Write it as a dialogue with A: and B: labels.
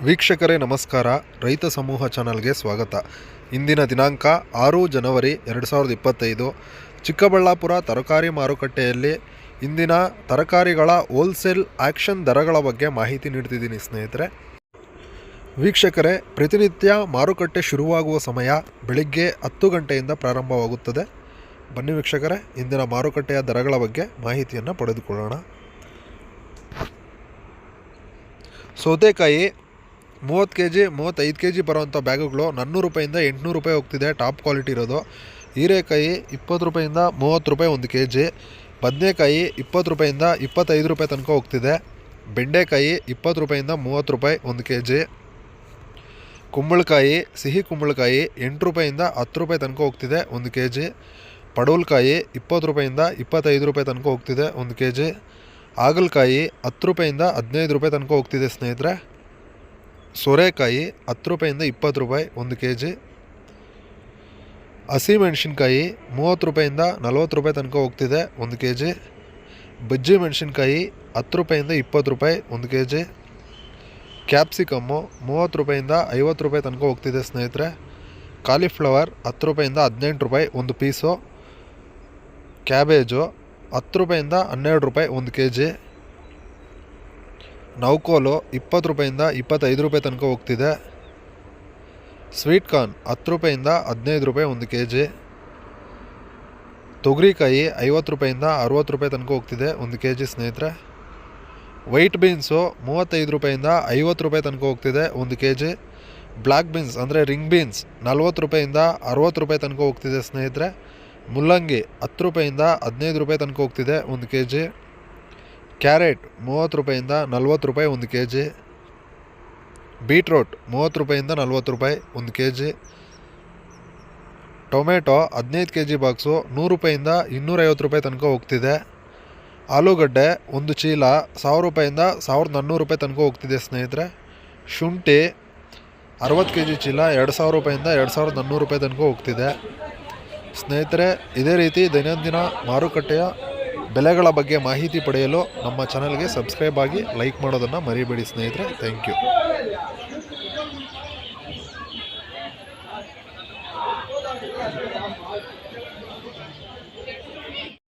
A: ವೀಕ್ಷಕರೇ ನಮಸ್ಕಾರ. ರೈತ ಸಮೂಹ ಚಾನಲ್ಗೆ ಸ್ವಾಗತ. ಇಂದಿನ ದಿನಾಂಕ 6 ಜನವರಿ 2025. ಚಿಕ್ಕಬಳ್ಳಾಪುರ ತರಕಾರಿ ಮಾರುಕಟ್ಟೆಯಲ್ಲಿ ಇಂದಿನ ತರಕಾರಿಗಳ ಹೋಲ್ಸೇಲ್ ಆಕ್ಷನ್ ದರಗಳ ಬಗ್ಗೆ ಮಾಹಿತಿ ನೀಡ್ತಿದ್ದೀನಿ ಸ್ನೇಹಿತರೆ. ವೀಕ್ಷಕರೇ, ಪ್ರತಿನಿತ್ಯ ಮಾರುಕಟ್ಟೆ ಶುರುವಾಗುವ ಸಮಯ ಬೆಳಿಗ್ಗೆ 10 ಗಂಟೆಯಿಂದ ಪ್ರಾರಂಭವಾಗುತ್ತದೆ. ಬನ್ನಿ ವೀಕ್ಷಕರೇ, ಇಂದಿನ ಮಾರುಕಟ್ಟೆಯ ದರಗಳ ಬಗ್ಗೆ ಮಾಹಿತಿಯನ್ನು ಪಡೆದುಕೊಳ್ಳೋಣ. ಸೌತೆಕಾಯಿ 30 kg 35 kg ಬರುವಂಥ ಬ್ಯಾಗುಗಳು 400 ರೂಪಾಯಿಂದ 800 ರೂಪಾಯಿ ಹೋಗ್ತಿದೆ, ಟಾಪ್ ಕ್ವಾಲಿಟಿ ಇರೋದು. ಹೀರೆಕಾಯಿ 20 ರೂಪಾಯಿಂದ 30 ರೂಪಾಯಿ 1 kg. ಬದನೆಕಾಯಿ 20 ರೂಪಾಯಿಂದ 25 ರೂಪಾಯಿ ತನಕ ಹೋಗ್ತಿದೆ. ಬೆಂಡೆಕಾಯಿ 20 ರೂಪಾಯಿಂದ 30 ರೂಪಾಯಿ 1 kg. ಕುಂಬಳಕಾಯಿ, ಸಿಹಿ ಕುಂಬಳಕಾಯಿ 8 ರೂಪಾಯಿಂದ 10 ರೂಪಾಯಿ ತನಕ ಹೋಗ್ತಿದೆ 1 kg. ಪಡವಲಕಾಯಿ 20 ರೂಪಾಯಿಂದ 25 ರೂಪಾಯಿ ತನಕ ಹೋಗ್ತಿದೆ 1 kg. ಹಾಗಲಕಾಯಿ 10 ರೂಪಾಯಿಂದ 15 ರೂಪಾಯಿ ತನಕ ಹೋಗ್ತಿದೆ ಸ್ನೇಹಿತರೆ. ಸೋರೆಕಾಯಿ 10 ರೂಪಾಯಿಂದ 20 ರೂಪಾಯಿ 1 kg. ಹಸಿಮೆಣಸಿನ್ಕಾಯಿ 30 ರೂಪಾಯಿಂದ 40 ರೂಪಾಯಿ ತನಕ ಹೋಗ್ತಿದೆ 1 kg. ಬಜ್ಜಿ ಮೆಣಸಿನ್ಕಾಯಿ 10 ರೂಪಾಯಿಂದ 20 ರೂಪಾಯಿ 1 kg. ಕ್ಯಾಪ್ಸಿಕಮ್ಮು 30 ರೂಪಾಯಿಂದ 50 ರೂಪಾಯಿ ತನಕ ಹೋಗ್ತಿದೆ ಸ್ನೇಹಿತರೆ. ಕಾಲಿಫ್ಲವರ್ 10 ರೂಪಾಯಿಂದ 18 ರೂಪಾಯಿ 1 ಪೀಸು. ಕ್ಯಾಬೇಜು 10 ರೂಪಾಯಿಂದ 12 ರೂಪಾಯಿ 1 kg. ನೌಕೋಲು 20 ರೂಪಾಯಿಂದ 25 ರೂಪಾಯಿ ತನಕ ಹೋಗ್ತಿದೆ. ಸ್ವೀಟ್ ಕಾರ್ನ್ 10 ರೂಪಾಯಿಂದ 15 ರೂಪಾಯಿ 1 kg. ತೊಗರಿಕಾಯಿ 50 ರೂಪಾಯಿಂದ 60 ರೂಪಾಯಿ ತನಕ ಹೋಗ್ತಿದೆ 1 kg ಸ್ನೇಹಿತರೆ. ವೈಟ್ ಬೀನ್ಸು 35 ರೂಪಾಯಿಂದ 50 ರೂಪಾಯಿ ತನಕ ಹೋಗ್ತಿದೆ 1 kg. ಬ್ಲ್ಯಾಕ್ ಬೀನ್ಸ್ ಅಂದರೆ ರಿಂಗ್ ಬೀನ್ಸ್ 40 ರೂಪಾಯಿಂದ 60 ರೂಪಾಯಿ ತನಕ ಹೋಗ್ತಿದೆ ಸ್ನೇಹಿತರೆ. ಮುಲ್ಲಂಗಿ 10 ರೂಪಾಯಿಂದ 15 ರೂಪಾಯಿ ತನಕ ಹೋಗ್ತಿದೆ 1 kg. ಕ್ಯಾರೆಟ್ 30 ರೂಪಾಯಿಂದ 40 ರೂಪಾಯಿ 1 kg. ಬೀಟ್ರೋಟ್ 30 ರೂಪಾಯಿಂದ 40 ರೂಪಾಯಿ 1 kg. ಟೊಮೆಟೊ 15 kg ಬಾಕ್ಸು 100 ರೂಪಾಯಿಂದ 250 ರೂಪಾಯಿ ತನಕ ಹೋಗ್ತಿದೆ. ಆಲೂಗಡ್ಡೆ 1 ಚೀಲ 1000 ರೂಪಾಯಿಂದ 1400 ರೂಪಾಯಿ ತನಕ ಹೋಗ್ತಿದೆ ಸ್ನೇಹಿತರೆ. ಶುಂಠಿ 60 kg ಚೀಲ 2000 ರೂಪಾಯಿಂದ 2400 ರೂಪಾಯಿ ತನಕ ಹೋಗ್ತಿದೆ ಸ್ನೇಹಿತರೆ. ಇದೇ ರೀತಿ ದೈನಂದಿನ ಮಾರುಕಟ್ಟೆಯ ಬೆಲೆಗಳ ಬಗ್ಗೆ ಮಾಹಿತಿ ಪಡೆಯಲು ನಮ್ಮ ಚಾನಲ್ಗೆ ಸಬ್ಸ್ಕ್ರೈಬ್ ಆಗಿ ಲೈಕ್ ಮಾಡೋದನ್ನು ಮರಿಬೇಡಿ ಸ್ನೇಹಿತರೆ. Thank you.